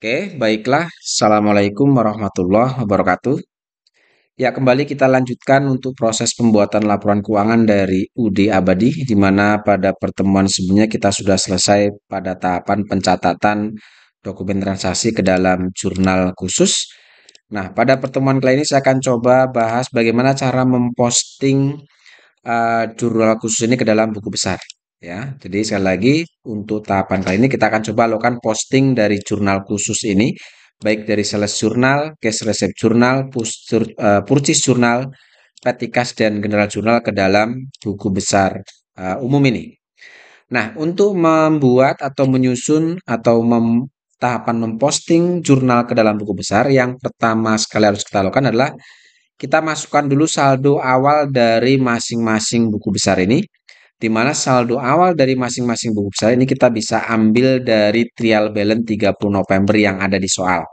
Oke, baiklah. Assalamualaikum warahmatullahi wabarakatuh. Ya, kembali kita lanjutkan untuk proses pembuatan laporan keuangan dari UD Abadi, di mana pada pertemuan sebelumnya kita sudah selesai pada tahapan pencatatan dokumen transaksi ke dalam jurnal khusus. Nah, pada pertemuan kali ini saya akan coba bahas bagaimana cara memposting jurnal khusus ini ke dalam buku besar. Ya, jadi sekali lagi untuk tahapan kali ini kita akan coba lakukan posting dari jurnal khusus ini, baik dari sales jurnal, cash receipt jurnal, purchase jurnal, petty cash dan general jurnal ke dalam buku besar umum ini. Nah, untuk membuat atau menyusun atau tahapan memposting jurnal ke dalam buku besar, yang pertama sekali harus kita lakukan adalah kita masukkan dulu saldo awal dari masing-masing buku besar ini, di mana saldo awal dari masing-masing buku besar ini kita bisa ambil dari trial balance 30 November yang ada di soal.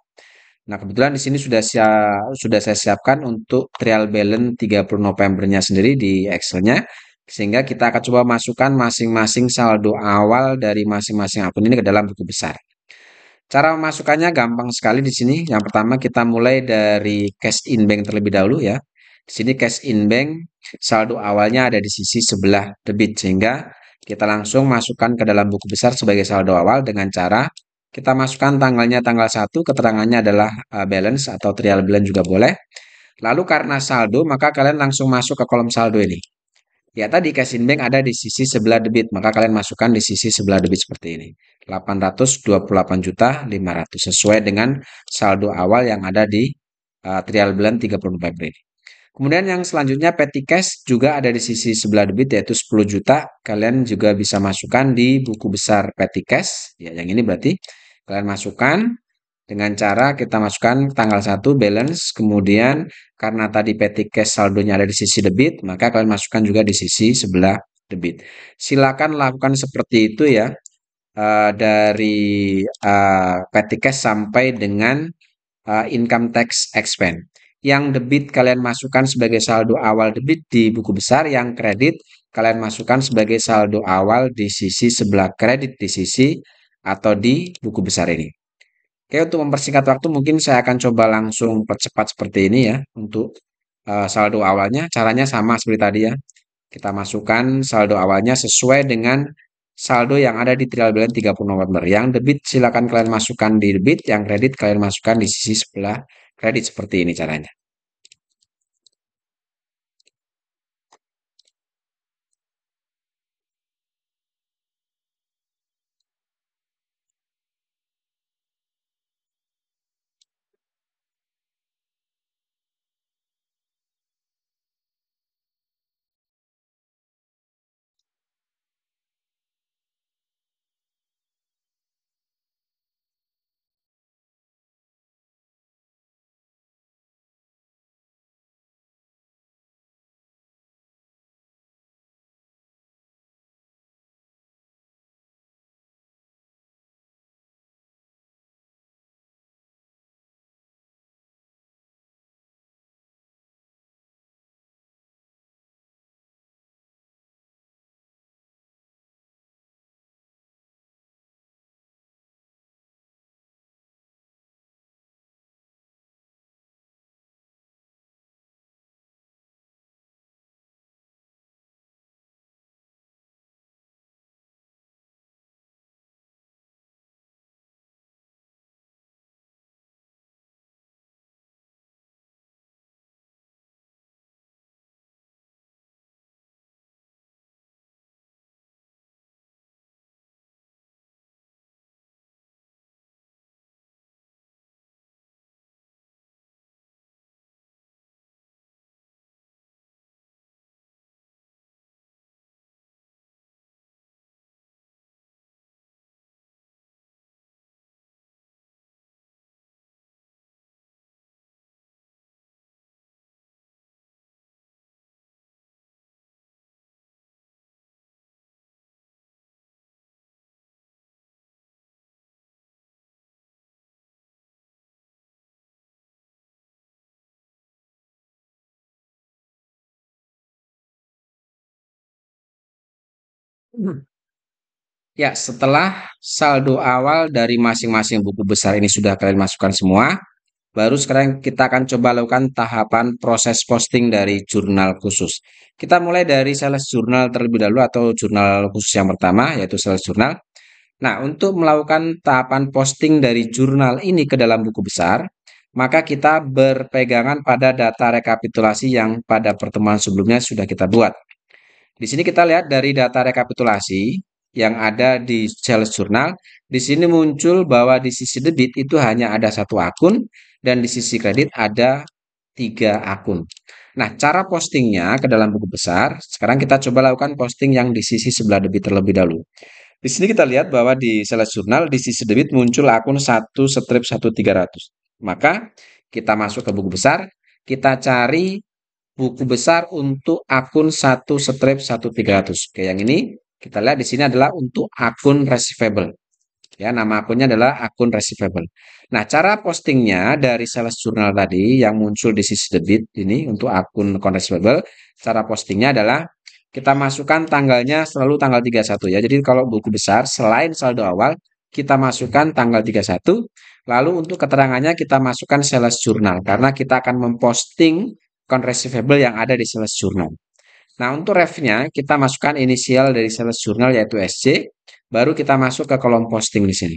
Nah, kebetulan di sini sudah saya siapkan untuk trial balance 30 Novembernya sendiri di Excel-nya, sehingga kita akan coba masukkan masing-masing saldo awal dari masing-masing akun ini ke dalam buku besar. Cara memasukkannya gampang sekali di sini. Yang pertama kita mulai dari cash in bank terlebih dahulu ya. Di sini cash in bank saldo awalnya ada di sisi sebelah debit, sehingga kita langsung masukkan ke dalam buku besar sebagai saldo awal dengan cara kita masukkan tanggalnya tanggal 1, keterangannya adalah balance atau trial balance juga boleh. Lalu karena saldo, maka kalian langsung masuk ke kolom saldo ini. Ya tadi cash in bank ada di sisi sebelah debit, maka kalian masukkan di sisi sebelah debit seperti ini. 828.500 sesuai dengan saldo awal yang ada di trial balance 30 November ini. Kemudian yang selanjutnya petty cash juga ada di sisi sebelah debit yaitu 10 juta. Kalian juga bisa masukkan di buku besar petty cash. Ya, yang ini berarti kalian masukkan dengan cara kita masukkan tanggal 1 balance, kemudian karena tadi petty cash saldonya ada di sisi debit, maka kalian masukkan juga di sisi sebelah debit. Silakan lakukan seperti itu ya, dari petty cash sampai dengan income tax expense. Yang debit kalian masukkan sebagai saldo awal debit di buku besar, yang kredit kalian masukkan sebagai saldo awal di sisi sebelah kredit di sisi atau di buku besar ini. Oke, untuk mempersingkat waktu mungkin saya akan coba langsung percepat seperti ini ya untuk saldo awalnya. Caranya sama seperti tadi ya. Kita masukkan saldo awalnya sesuai dengan saldo yang ada di trial balance 30 November. Yang debit silakan kalian masukkan di debit, yang kredit kalian masukkan di sisi sebelah kredit seperti ini caranya. Ya, setelah saldo awal dari masing-masing buku besar ini sudah kalian masukkan semua, baru sekarang kita akan coba lakukan tahapan proses posting dari jurnal khusus. Kita mulai dari sales jurnal terlebih dahulu atau jurnal khusus yang pertama, yaitu sales jurnal. Nah, untuk melakukan tahapan posting dari jurnal ini ke dalam buku besar, maka kita berpegangan pada data rekapitulasi yang pada pertemuan sebelumnya sudah kita buat. Di sini kita lihat dari data rekapitulasi yang ada di sales journal. Di sini muncul bahwa di sisi debit itu hanya ada satu akun dan di sisi kredit ada tiga akun. Nah, cara postingnya ke dalam buku besar, sekarang kita coba lakukan posting yang di sisi sebelah debit terlebih dahulu. Di sini kita lihat bahwa di sales journal di sisi debit muncul akun 1/1300. Maka kita masuk ke buku besar, kita cari buku besar untuk akun 1/1300. Oke, yang ini kita lihat di sini adalah untuk akun receivable. Ya, nama akunnya adalah akun receivable. Nah, cara postingnya dari sales journal tadi yang muncul di sisi debit ini untuk akun account receivable, cara postingnya adalah kita masukkan tanggalnya selalu tanggal 31 ya. Jadi kalau buku besar selain saldo awal, kita masukkan tanggal 31. Lalu untuk keterangannya kita masukkan sales journal karena kita akan memposting account receivable yang ada di sales journal. Nah, untuk refnya kita masukkan inisial dari sales journal yaitu SC, baru kita masuk ke kolom posting di sini.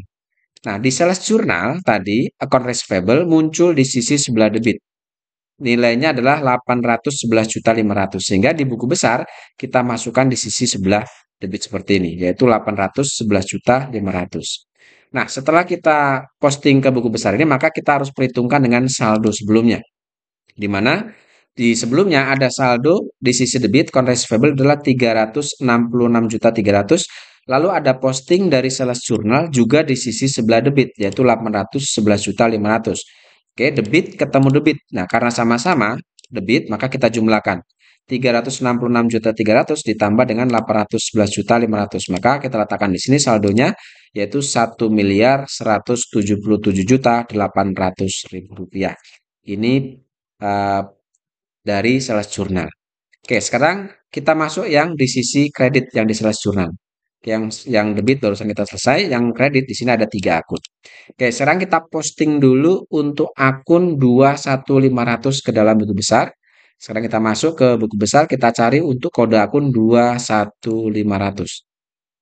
Nah, di sales journal tadi account receivable muncul di sisi sebelah debit. Nilainya adalah 811.500.000 sehingga di buku besar kita masukkan di sisi sebelah debit seperti ini yaitu 811.500.000. Nah, setelah kita posting ke buku besar ini maka kita harus perhitungkan dengan saldo sebelumnya. Di mana di sebelumnya ada saldo di sisi debit account receivable adalah 366.300.000. Lalu ada posting dari sales journal juga di sisi sebelah debit yaitu 811.500.000. Oke, debit ketemu debit. Nah, karena sama-sama debit maka kita jumlahkan 366.300.000 ditambah dengan 811.500.000. Maka kita letakkan di sini saldonya yaitu 1.177.800.000 rupiah. Ini dari sales journal. Oke, sekarang kita masuk yang di sisi kredit yang di sales journal. Yang debit barusan kita selesai, yang kredit di sini ada 3 akun. Oke, sekarang kita posting dulu untuk akun 21500 ke dalam buku besar. Sekarang kita masuk ke buku besar, kita cari untuk kode akun 21500.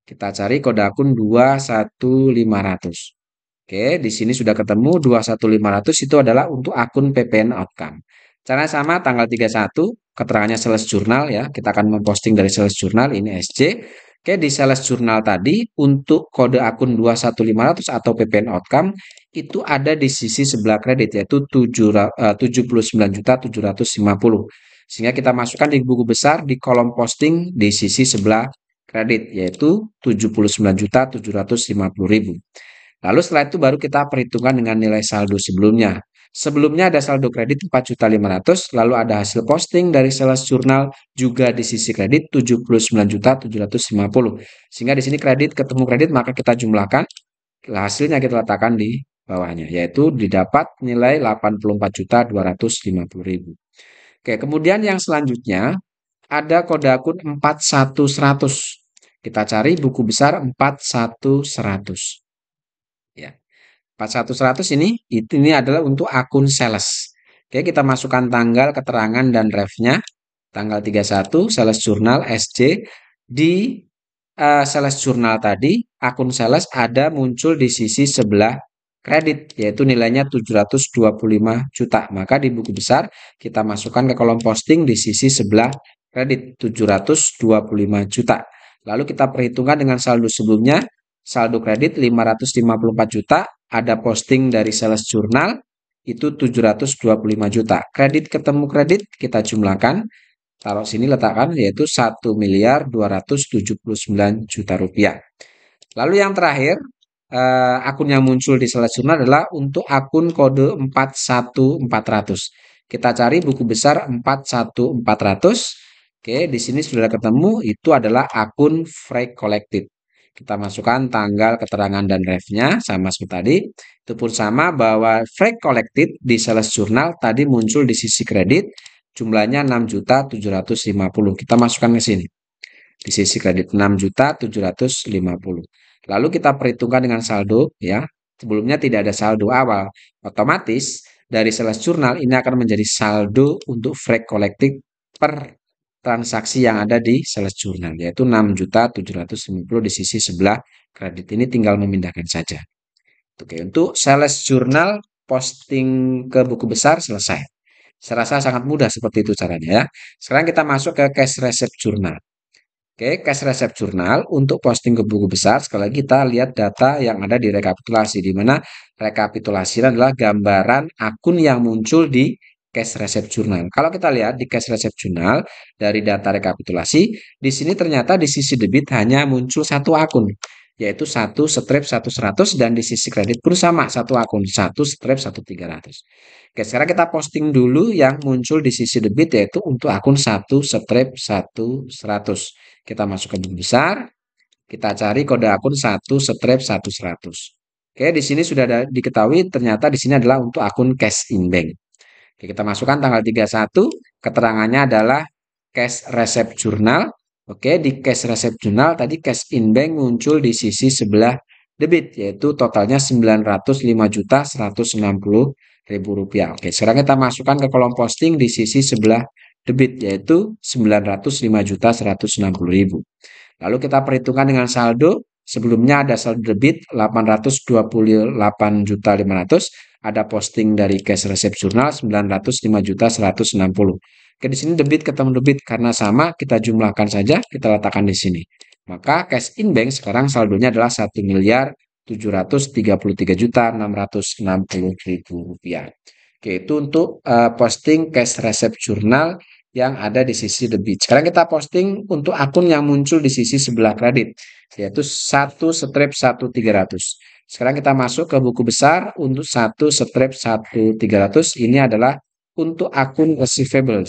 Kita cari kode akun 21500. Oke, di sini sudah ketemu 21500 itu adalah untuk akun PPN Outcome. Caranya sama tanggal 31, keterangannya sales journal ya. Kita akan memposting dari sales journal ini SC. Oke, di sales journal tadi untuk kode akun 21500 atau PPN Outcome itu ada di sisi sebelah kredit yaitu 79.750. Sehingga kita masukkan di buku besar di kolom posting di sisi sebelah kredit yaitu 79.750.000. Lalu setelah itu baru kita perhitungkan dengan nilai saldo sebelumnya. Sebelumnya ada saldo kredit 4.500.000, lalu ada hasil posting dari sales journal juga di sisi kredit 79.750. Sehingga di sini kredit ketemu kredit maka kita jumlahkan, hasilnya kita letakkan di bawahnya, yaitu didapat nilai 84.250.000. Oke, kemudian yang selanjutnya ada kode akun 4100. Kita cari buku besar 4100. Ya. 4100 ini adalah untuk akun sales. Oke, kita masukkan tanggal, keterangan dan refnya. Tanggal 31 sales journal SC di sales journal tadi akun sales ada muncul di sisi sebelah kredit yaitu nilainya 725 juta. Maka di buku besar kita masukkan ke kolom posting di sisi sebelah kredit 725 juta. Lalu kita perhitungkan dengan saldo sebelumnya, saldo kredit 554 juta, ada posting dari sales journal itu 725 juta. Kredit ketemu kredit kita jumlahkan, taruh sini letakkan yaitu 1.279 juta rupiah. Lalu yang terakhir akun yang muncul di sales journal adalah untuk akun kode 41400. Kita cari buku besar 41400. Oke, di sini sudah ketemu itu adalah akun Freight Collected. Kita masukkan tanggal, keterangan dan refnya sama seperti tadi. Itu pun sama bahwa Freight Collected di sales journal tadi muncul di sisi kredit jumlahnya 6.750.000. Kita masukkan ke sini. Di sisi kredit 6.750.000. Lalu kita perhitungkan dengan saldo ya. Sebelumnya tidak ada saldo awal. Otomatis dari sales jurnal ini akan menjadi saldo untuk fresh collected per transaksi yang ada di sales jurnal, yaitu 6.750.000 di sisi sebelah kredit. Ini tinggal memindahkan saja. Oke, untuk sales jurnal posting ke buku besar selesai. Saya rasa sangat mudah seperti itu caranya ya. Sekarang kita masuk ke cash receipt journal. Oke, cash receipt journal untuk posting ke buku besar, sekali lagi kita lihat data yang ada di rekapitulasi, di mana rekapitulasi adalah gambaran akun yang muncul di cash receipt journal. Kalau kita lihat di cash receipt journal, dari data rekapitulasi, di sini ternyata di sisi debit hanya muncul satu akun, yaitu 1/100, dan di sisi kredit pun sama, satu akun, 1/1300. Oke, sekarang kita posting dulu yang muncul di sisi debit, yaitu untuk akun 1/100. Kita masuk ke buku besar, kita cari kode akun 1/100. Oke, di sini sudah diketahui ternyata di sini adalah untuk akun cash in bank. Oke, kita masukkan tanggal 31, keterangannya adalah cash receipt journal. Oke, di cash receipt journal tadi cash in bank muncul di sisi sebelah debit, yaitu totalnya 905.160.000 rupiah. Oke, sekarang kita masukkan ke kolom posting di sisi sebelah debit, yaitu 905.160.000. Lalu kita perhitungkan dengan saldo. Sebelumnya ada saldo debit 828.500.000, ada posting dari cash receipt journal 905.160.000. Oke, di sini debit ketemu debit karena sama, kita jumlahkan saja, kita letakkan di sini. Maka cash in bank sekarang saldonya adalah 1.733.660.000 rupiah. Oke, itu untuk posting cash receipt journal yang ada di sisi debit. Sekarang kita posting untuk akun yang muncul di sisi sebelah kredit, yaitu 1/1300. Sekarang kita masuk ke buku besar untuk 1/1300. Ini adalah untuk akun receivable.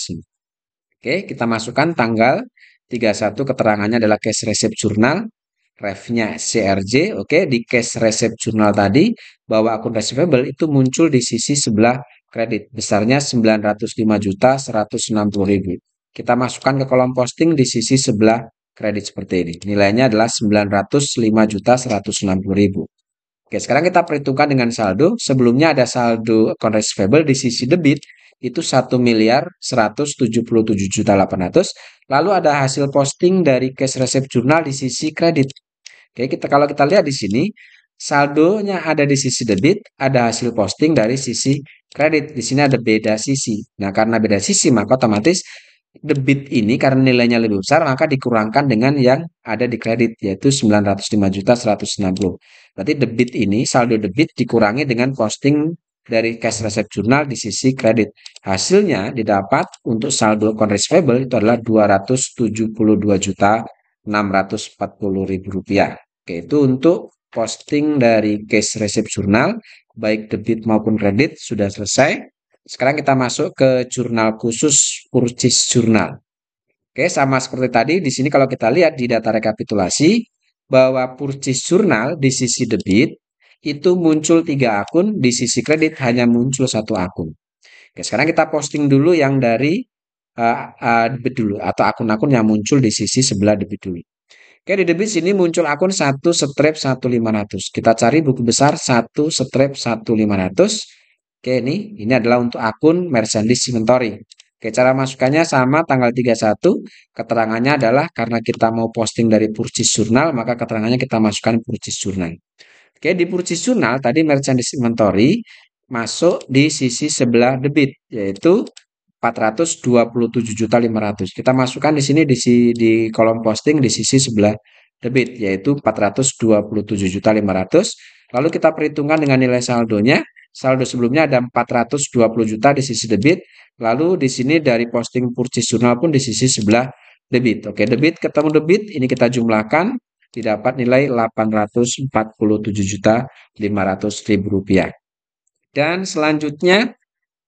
Oke, kita masukkan tanggal 31, keterangannya adalah cash receipt journal, ref-nya CRJ. Oke, di cash receipt journal tadi bahwa akun receivable itu muncul di sisi sebelah kredit, besarnya 905.160.000. Kita masukkan ke kolom posting di sisi sebelah kredit seperti ini. Nilainya adalah 905.160.000. Oke, sekarang kita perhitungkan dengan saldo. Sebelumnya ada saldo account receivable di sisi debit itu 1.177.800.000. Lalu ada hasil posting dari cash receipt journal di sisi kredit. Oke, kalau kita lihat di sini saldonya ada di sisi debit, ada hasil posting dari sisi kredit. Di sini ada beda sisi. Nah, karena beda sisi maka otomatis debit ini karena nilainya lebih besar maka dikurangkan dengan yang ada di kredit, yaitu 905.160. Berarti debit ini, saldo debit dikurangi dengan posting dari cash receipt journal di sisi kredit. Hasilnya didapat untuk saldo account receivable itu adalah 272.640.000 rupiah. Oke, itu untuk posting dari cash receipt journal, baik debit maupun kredit sudah selesai. Sekarang kita masuk ke jurnal khusus purchase journal. Oke, sama seperti tadi, di sini kalau kita lihat di data rekapitulasi, bahwa purchase journal di sisi debit itu muncul 3 akun, di sisi kredit hanya muncul 1 akun. Oke, sekarang kita posting dulu yang dari debit dulu, atau akun-akun yang muncul di sisi sebelah debit dulu. Oke, di debit sini muncul akun 1/1500. Kita cari buku besar 1/1500. Oke, ini adalah untuk akun merchandise inventory. Oke, cara masukkannya sama, tanggal 31. Keterangannya adalah karena kita mau posting dari purchase journal, maka keterangannya kita masukkan purchase journal. Oke, di purchase journal tadi merchandise inventory masuk di sisi sebelah debit, yaitu 427.500. Kita masukkan di sini di kolom posting di sisi sebelah debit, yaitu 427.500. Lalu kita perhitungkan dengan nilai saldonya. Saldo sebelumnya ada 420 juta di sisi debit. Lalu di sini dari posting purchase journal pun di sisi sebelah debit. Oke, debit ketemu debit, ini kita jumlahkan, didapat nilai 847.500.000 rupiah. Dan selanjutnya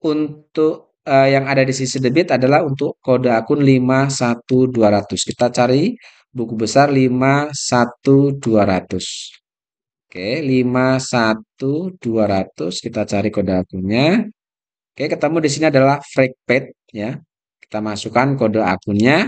untuk yang ada di sisi debit adalah untuk kode akun 51200. Kita cari buku besar 51200. Oke, 51200, kita cari kode akunnya. Oke, ketemu di sini adalah Freakpad ya. Kita masukkan kode akunnya.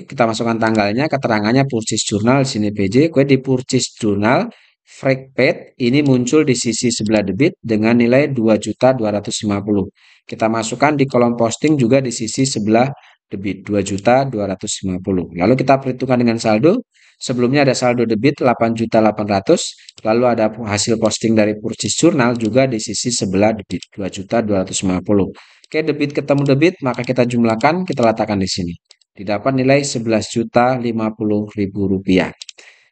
kita masukkan tanggalnya, keterangannya purchase journal di sini PJ, kemudian di purchase journal freak paid ini muncul di sisi sebelah debit dengan nilai 2.250.000. Kita masukkan di kolom posting juga di sisi sebelah debit 2.250.000. Lalu kita perhitungkan dengan saldo. Sebelumnya ada saldo debit 8.800.000, lalu ada hasil posting dari purchase journal juga di sisi sebelah debit 2.250.000. Oke, debit ketemu debit, maka kita jumlahkan, kita letakkan di sini. Didapat nilai Rp11.050.000.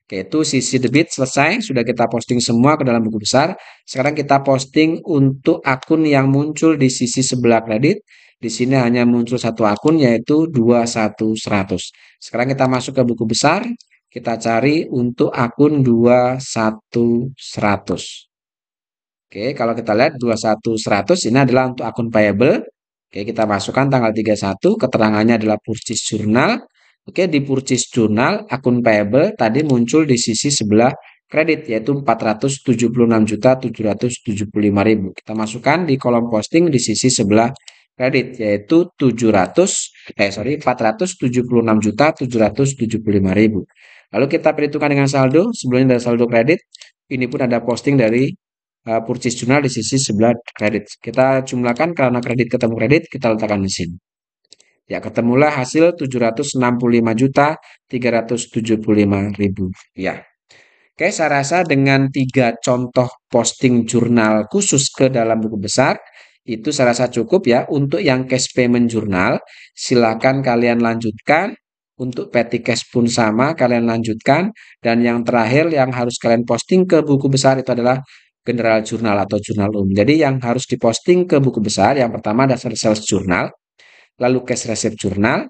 Oke, itu sisi debit selesai, sudah kita posting semua ke dalam buku besar. Sekarang kita posting untuk akun yang muncul di sisi sebelah kredit. Di sini hanya muncul satu akun yaitu 21100. Sekarang kita masuk ke buku besar, kita cari untuk akun 21100. Oke, kalau kita lihat 21100 ini adalah untuk akun payable. Oke, kita masukkan tanggal 31, keterangannya adalah purchase journal. Oke, di purchase journal akun payable tadi muncul di sisi sebelah kredit yaitu 476.775.000. Kita masukkan di kolom posting di sisi sebelah kredit yaitu 476.775.000. Lalu kita perhitungkan dengan saldo, sebelumnya ada saldo kredit, ini pun ada posting dari purchase journal di sisi sebelah kredit. Kita jumlahkan karena kredit ketemu kredit, kita letakkan di sini. Ya, ketemulah hasil 765.375.000. Ya. Oke, saya rasa dengan 3 contoh posting jurnal khusus ke dalam buku besar, itu saya rasa cukup ya. Untuk yang cash payment jurnal, silakan kalian lanjutkan. Untuk petty cash pun sama, kalian lanjutkan. Dan yang terakhir yang harus kalian posting ke buku besar itu adalah general journal atau jurnal umum. Jadi yang harus diposting ke buku besar, yang pertama dasar sales journal, lalu cash receipt journal,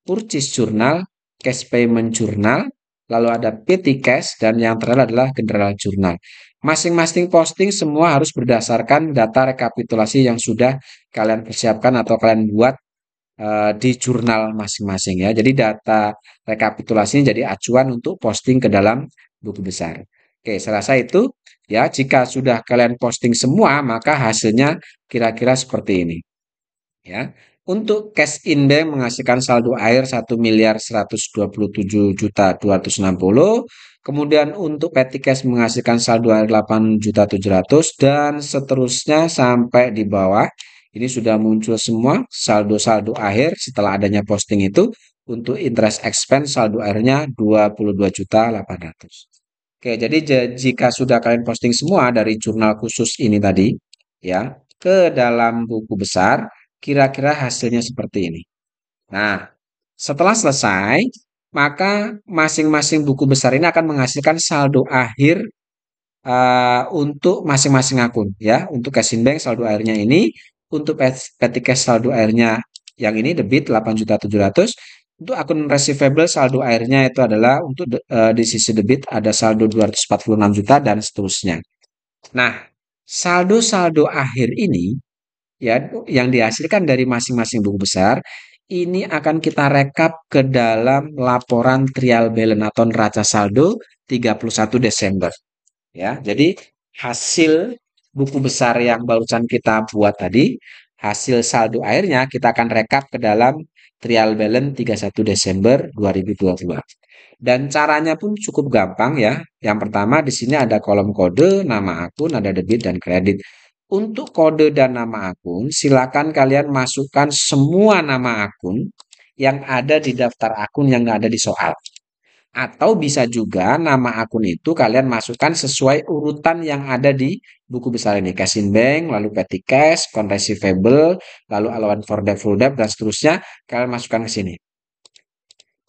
purchase journal, cash payment journal, lalu ada petty cash, dan yang terakhir adalah general journal. Masing-masing posting semua harus berdasarkan data rekapitulasi yang sudah kalian persiapkan atau kalian buat di jurnal masing-masing ya. Jadi data rekapitulasi jadi acuan untuk posting ke dalam buku besar. Oke, saya rasa itu ya. Jika sudah kalian posting semua, maka hasilnya kira-kira seperti ini. Ya. Untuk cash in bank menghasilkan saldo akhir 1.127.260. Kemudian untuk petty cash menghasilkan saldo akhir 8.700.000 dan seterusnya sampai di bawah. Ini sudah muncul semua saldo-saldo akhir setelah adanya posting itu. Untuk interest expense saldo akhirnya 22.800.000. Oke, jadi jika sudah kalian posting semua dari jurnal khusus ini tadi ya ke dalam buku besar, kira-kira hasilnya seperti ini. Nah, setelah selesai, maka masing-masing buku besar ini akan menghasilkan saldo akhir untuk masing-masing akun ya. Untuk cash in bank saldo akhirnya ini, untuk petty cash saldo akhirnya yang ini debit 8.700.000. Untuk akun receivable saldo akhirnya itu adalah untuk di sisi debit ada saldo 246 juta dan seterusnya. Nah, saldo-saldo akhir ini ya yang dihasilkan dari masing-masing buku besar ini akan kita rekap ke dalam laporan trial balance atau neraca saldo 31 Desember ya. Jadi hasil buku besar yang barusan kita buat tadi, hasil saldo akhirnya kita akan rekap ke dalam trial balance 31 Desember 2022. Dan caranya pun cukup gampang ya. Yang pertama di sini ada kolom kode, nama akun, ada debit dan kredit. Untuk kode dan nama akun, silakan kalian masukkan semua nama akun yang ada di daftar akun yang ada di soal. Atau bisa juga nama akun itu kalian masukkan sesuai urutan yang ada di buku besar ini. Cash in bank, lalu petty cash, account receivable, lalu allowance for debt, full debt, dan seterusnya. Kalian masukkan ke sini.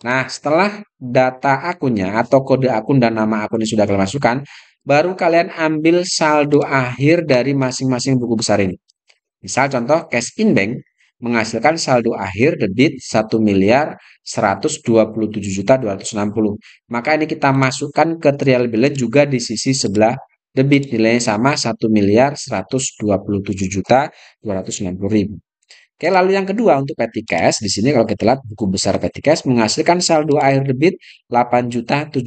Nah, setelah data akunnya atau kode akun dan nama akunnya sudah kalian masukkan, baru kalian ambil saldo akhir dari masing-masing buku besar ini. Misal contoh cash in bank menghasilkan saldo akhir debit 1.127.260. Maka ini kita masukkan ke trial balance juga di sisi sebelah debit, nilainya sama 1.127.260.000. Oke, lalu yang kedua untuk petty cash, di sini kalau kita lihat buku besar petty cash menghasilkan saldo akhir debit 8.700.000.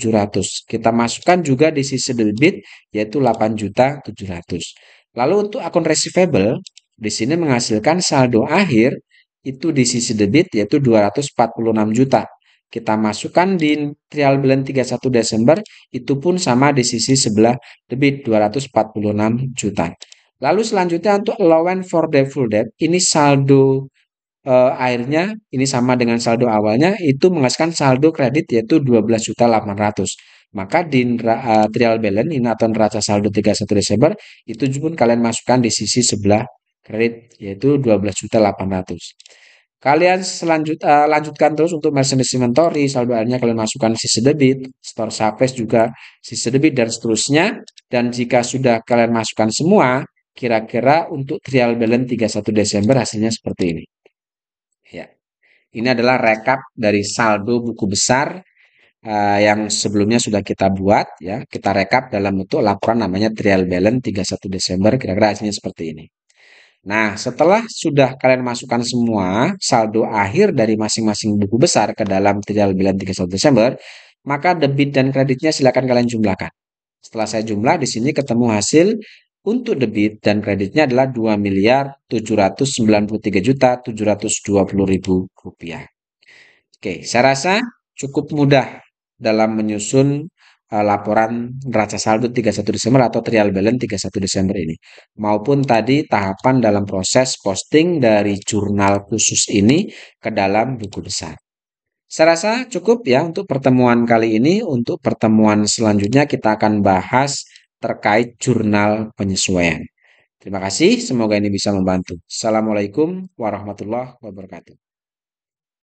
Kita masukkan juga di sisi debit yaitu 8.700.000. Lalu untuk akun receivable di sini menghasilkan saldo akhir itu di sisi debit yaitu 246 juta. kita masukkan di trial balance 31 Desember, itu pun sama di sisi sebelah debit 246 juta. Lalu selanjutnya untuk allowance for default debt, ini saldo akhirnya ini sama dengan saldo awalnya itu menghasilkan saldo kredit yaitu 12.800.000. Maka di trial balance ini atau neraca saldo 31 Desember itu pun kalian masukkan di sisi sebelah kredit yaitu 12.800.000. Kalian lanjutkan terus untuk merchandise inventory, saldo akhirnya kalian masukkan sisi debit, store surface juga sisi debit dan seterusnya. Dan jika sudah kalian masukkan semua, kira-kira untuk trial balance 31 Desember hasilnya seperti ini. Ya, ini adalah rekap dari saldo buku besar yang sebelumnya sudah kita buat ya. Kita rekap dalam bentuk laporan namanya trial balance 31 Desember, kira-kira hasilnya seperti ini. Nah, setelah sudah kalian masukkan semua saldo akhir dari masing-masing buku besar ke dalam trial balance 31 Desember, maka debit dan kreditnya silakan kalian jumlahkan. Setelah saya jumlah di sini ketemu hasil untuk debit dan kreditnya adalah 2.793.720.000 rupiah. Oke, saya rasa cukup mudah dalam menyusun laporan neraca saldo 31 Desember atau trial balance 31 Desember ini. Maupun tadi tahapan dalam proses posting dari jurnal khusus ini ke dalam buku besar. Saya rasa cukup ya untuk pertemuan kali ini. Untuk pertemuan selanjutnya kita akan bahas terkait jurnal penyesuaian. Terima kasih, semoga ini bisa membantu. Assalamualaikum warahmatullahi wabarakatuh.